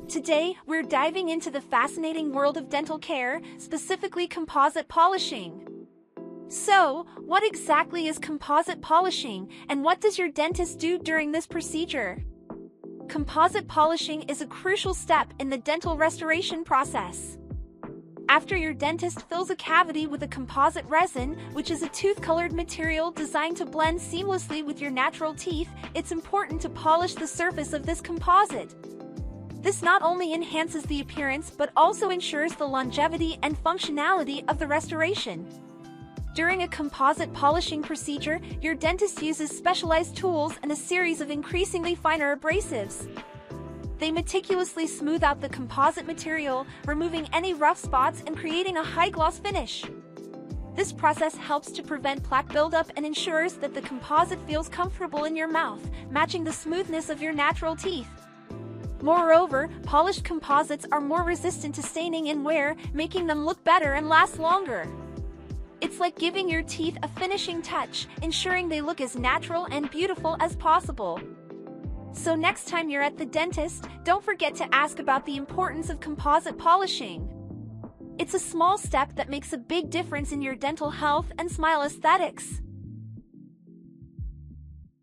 Today, we're diving into the fascinating world of dental care, specifically composite polishing. So, what exactly is composite polishing, and what does your dentist do during this procedure? Composite polishing is a crucial step in the dental restoration process. After your dentist fills a cavity with a composite resin, which is a tooth-colored material designed to blend seamlessly with your natural teeth, it's important to polish the surface of this composite. This not only enhances the appearance but also ensures the longevity and functionality of the restoration. During a composite polishing procedure, your dentist uses specialized tools and a series of increasingly finer abrasives. They meticulously smooth out the composite material, removing any rough spots and creating a high-gloss finish. This process helps to prevent plaque buildup and ensures that the composite feels comfortable in your mouth, matching the smoothness of your natural teeth. Moreover, polished composites are more resistant to staining and wear, making them look better and last longer. It's like giving your teeth a finishing touch, ensuring they look as natural and beautiful as possible. So next time you're at the dentist, don't forget to ask about the importance of composite polishing. It's a small step that makes a big difference in your dental health and smile aesthetics.